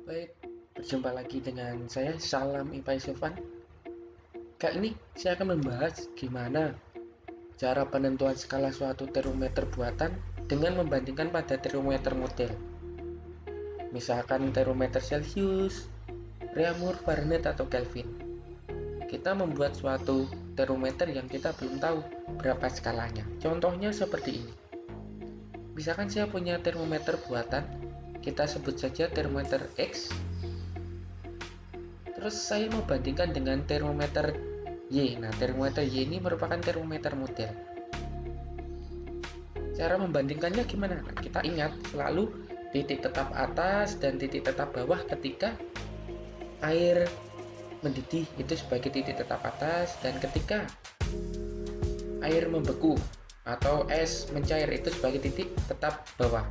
Baik, berjumpa lagi dengan saya Salam Ipai Sofan. Kali ini saya akan membahas gimana cara penentuan skala suatu termometer buatan dengan membandingkan pada termometer model. Misalkan termometer Celcius, Reaumur, Fahrenheit, atau Kelvin. Kita membuat suatu termometer yang kita belum tahu berapa skalanya. Contohnya seperti ini. Misalkan saya punya termometer buatan, kita sebut saja termometer X. Terus saya mau bandingkan dengan termometer Y. Nah, termometer Y ini merupakan termometer model. Cara membandingkannya gimana? Nah, kita ingat selalu titik tetap atas dan titik tetap bawah ketika air mendidih itu sebagai titik tetap atas, dan ketika air membeku atau es mencair itu sebagai titik tetap bawah.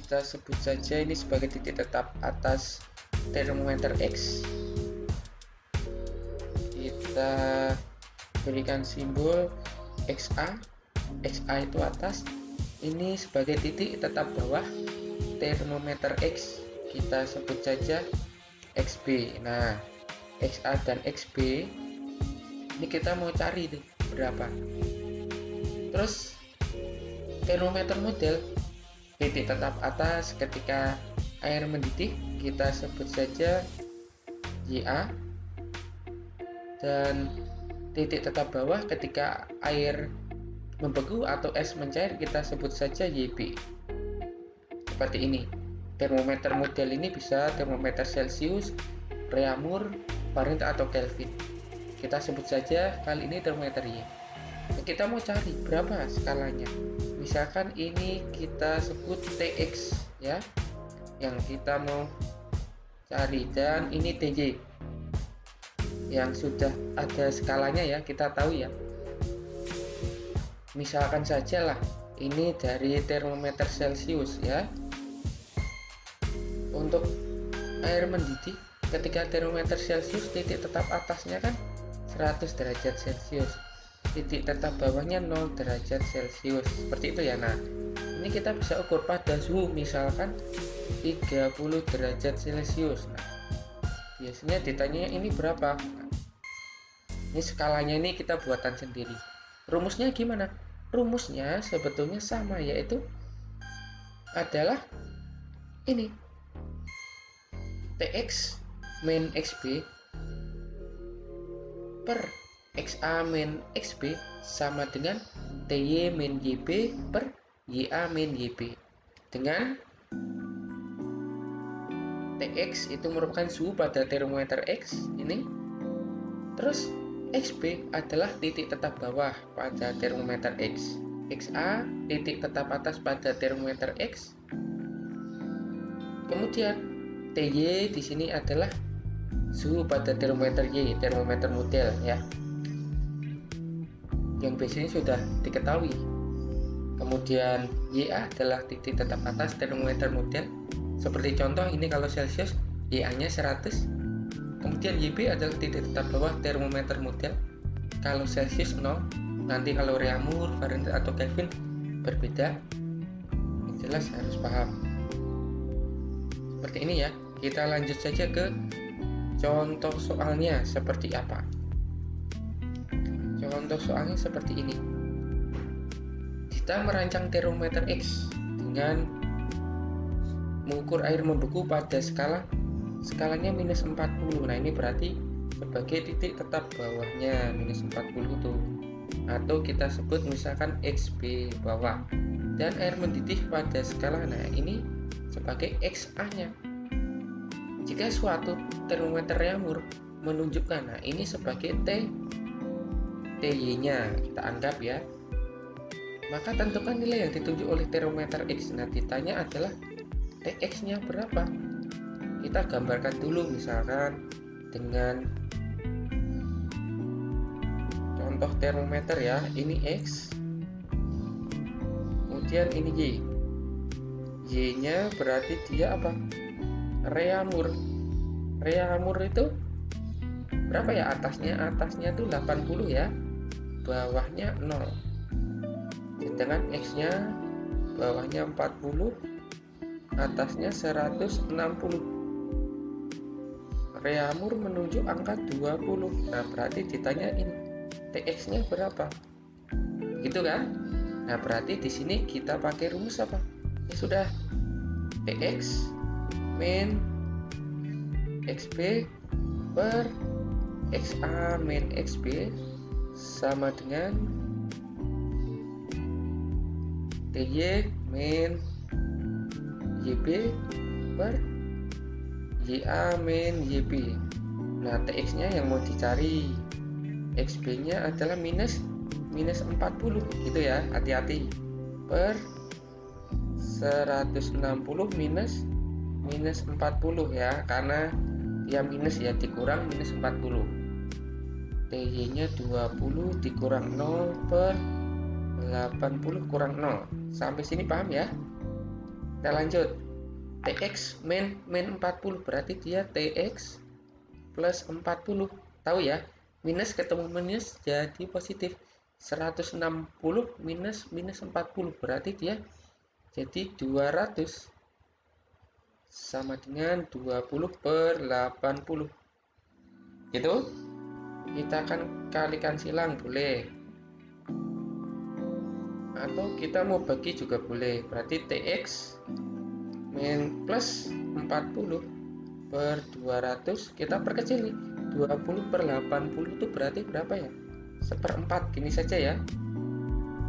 Kita sebut saja ini sebagai titik tetap atas termometer X. Kita berikan simbol XA. XA itu atas, ini sebagai titik tetap bawah termometer X. Kita sebut saja XB. Nah, XA dan XB ini kita mau cari nih berapa. Terus termometer model, titik tetap atas ketika air mendidih kita sebut saja YA, dan titik tetap bawah ketika air membeku atau es mencair kita sebut saja YB. Seperti ini. Termometer model ini bisa termometer Celcius, Reaumur, Fahrenheit, atau Kelvin. Kita sebut saja kali ini termometer Y. Kita mau cari berapa skalanya. Misalkan ini kita sebut TX ya, yang kita mau cari, dan ini TJ yang sudah ada skalanya ya, kita tahu ya. Misalkan saja lah ini dari termometer Celcius ya. Untuk air mendidih ketika termometer Celcius titik tetap atasnya kan 100 derajat Celcius, titik tetap bawahnya 0 derajat Celcius, seperti itu ya. Nah, ini kita bisa ukur pada suhu misalkan 30 derajat Celcius. Nah, biasanya ditanya ini berapa. Nah, ini skalanya ini kita buatan sendiri. Rumusnya gimana? Rumusnya sebetulnya sama, yaitu adalah ini TX min XB per XA min XB sama dengan TY min YB per YA min YB, dengan TX itu merupakan suhu pada termometer X ini, terus XB adalah titik tetap bawah pada termometer X, XA titik tetap atas pada termometer X, kemudian TY di sini adalah suhu pada termometer Y, termometer model ya, yang biasanya sudah diketahui. Kemudian YA adalah titik tetap atas termometer model. Seperti contoh ini kalau Celcius YA-nya 100. Kemudian YB adalah titik tetap bawah termometer model. Kalau Celcius 0. Nanti kalau Reaumur, Fahrenheit, atau Kelvin berbeda. Yang jelas harus paham. Seperti ini ya. Kita lanjut saja ke contoh soalnya seperti apa. Contoh soalnya seperti ini. Kita merancang termometer X dengan mengukur air membeku pada skalanya minus 40. Nah, ini berarti sebagai titik tetap bawahnya minus 40 itu, atau kita sebut misalkan XB bawah, dan air mendidih pada skala, nah ini sebagai XA nya. Jika suatu termometer Reaumur menunjukkan, nah ini sebagai TY nya kita anggap ya, maka tentukan nilai yang ditunjuk oleh termometer X. Nah, ditanya adalah TX nya berapa. Kita gambarkan dulu misalkan dengan contoh termometer ya, ini X, kemudian ini Y. Y nya berarti dia apa? Reaumur. Reaumur itu berapa ya atasnya? Atasnya tuh 80 ya, bawahnya 0. Sedangkan X nya bawahnya 40, atasnya 160. Reamur menunjuk angka 20. Nah, berarti ditanyain TX-nya berapa? Gitu kan? Nah, berarti di sini kita pakai rumus apa? Ya sudah, TX min XB per XA min XB sama dengan TY min YB per YA min YB. Nah, TX-nya yang mau dicari, XB-nya adalah minus 40 gitu ya, hati-hati, per 160 minus 40 ya, karena dia minus ya, dikurang minus 40. TY nya 20 dikurang 0 per 80 kurang 0. Sampai sini paham ya? Kita lanjut. TX min 40 berarti dia TX plus 40. Tahu ya, minus ketemu minus jadi positif. 160 minus 40 berarti dia jadi 200 sama dengan 20 per 80. Gitu. Kita akan kalikan silang boleh, atau kita mau bagi juga boleh. Berarti TX min plus 40 per 200 kita perkecil nih. 20 per 80 itu berarti berapa ya? 1/4 gini saja ya.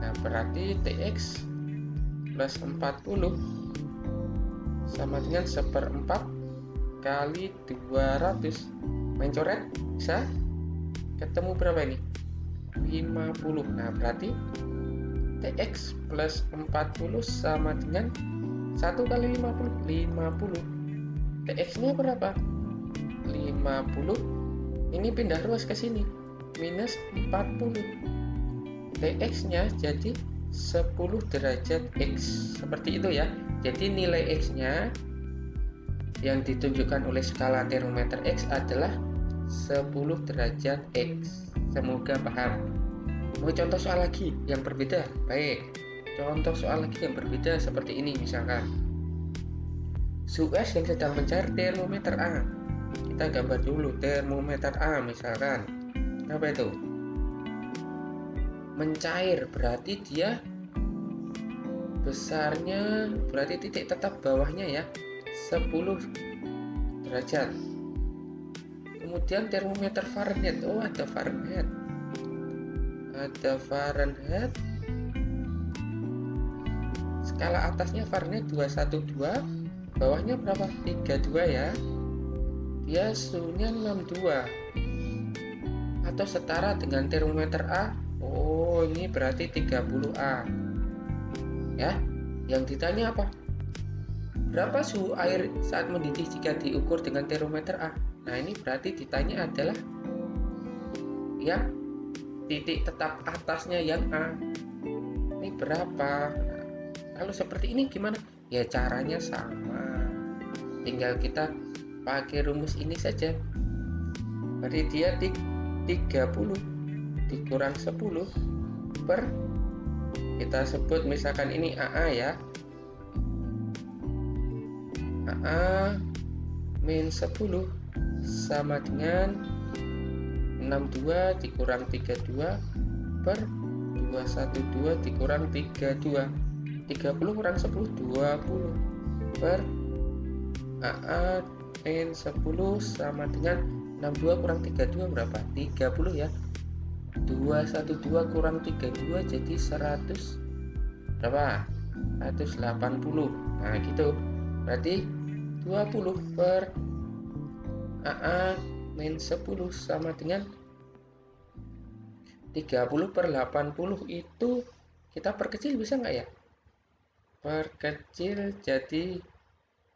Nah, berarti TX plus 40 sama dengan 1/4 kali 200. Main coret bisa? Ketemu berapa ini? 50. Nah, berarti TX plus 40 sama dengan 1 kali 50. 50. TX nya berapa? 50. Ini pindah ruas ke sini, minus 40. TX nya jadi 10 derajat X. Seperti itu ya. Jadi nilai X nya yang ditunjukkan oleh skala termometer X adalah 10 derajat X. Semoga paham. Mau contoh soal lagi yang berbeda? Baik, contoh soal lagi yang berbeda seperti ini misalkan. Suhu S yang sedang mencari termometer A. Kita gambar dulu termometer A misalkan. Apa itu? Mencair, berarti dia besarnya, berarti titik tetap bawahnya ya 10 derajat. Kemudian termometer Fahrenheit. Oh, ada Fahrenheit. Ada Fahrenheit. Skala atasnya Fahrenheit 212, bawahnya berapa? 32 ya. Dia suhunya 62 atau setara dengan termometer A. Oh, ini berarti 30A. Ya, yang ditanya apa? Berapa suhu air saat mendidih jika diukur dengan termometer A? Nah, ini berarti ditanya adalah yang titik tetap atasnya yang A. Ini berapa? Kalau seperti ini gimana? Ya, caranya sama. Tinggal kita pakai rumus ini saja. Berarti dia 30 dikurang 10 per, kita sebut misalkan ini AA ya. AA min 10 sama dengan 62 dikurang 32 per 212 dikurang 32. 30 kurang 10 20 per AA min 10 sama dengan 62 kurang 32 berapa? 30 ya. 212 kurang 32 jadi 100 berapa? 180. Nah, gitu. Berarti 20 per AA min 10 sama dengan 30 per 80 itu kita perkecil bisa nggak ya? Perkecil jadi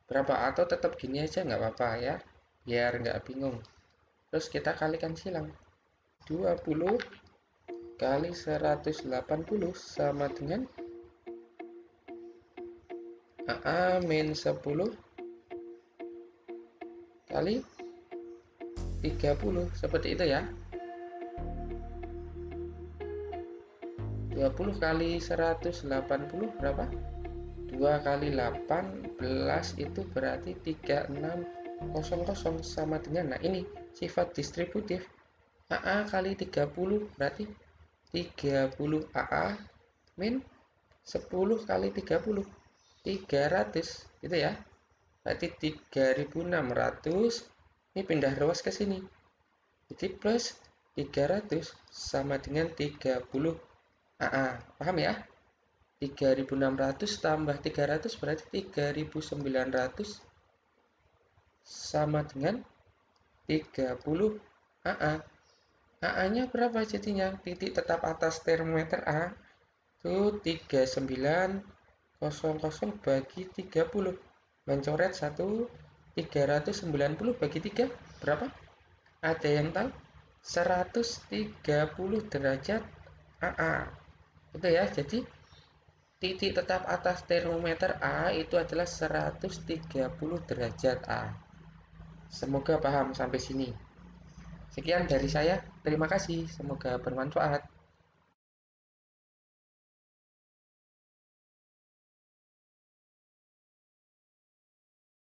berapa? Atau tetap gini aja nggak apa-apa ya, biar nggak bingung. Terus kita kalikan silang. 20 kali 180 sama dengan AA min 10 kali 30, seperti itu ya. 20 kali 180 berapa? 2 kali 18 itu berarti 3600 sama dengan, nah ini sifat distributif. AA kali 30 berarti 30 AA min 10 kali 30 300 gitu ya. Berarti 3600 ini pindah ruas ke sini. Jadi plus 300 sama dengan 30 AA. Paham ya? 3600 tambah 300 berarti 3900 sama dengan 30 AA. AA-nya berapa jadinya? Titik tetap atas termometer A itu 3900 bagi 30. Mencoret 1, 390 bagi 3 berapa? Ada yang tahu? 130 derajat AA. Itu ya, jadi titik tetap atas termometer A itu adalah 130 derajat A. Semoga paham sampai sini. Sekian dari saya, terima kasih, semoga bermanfaat.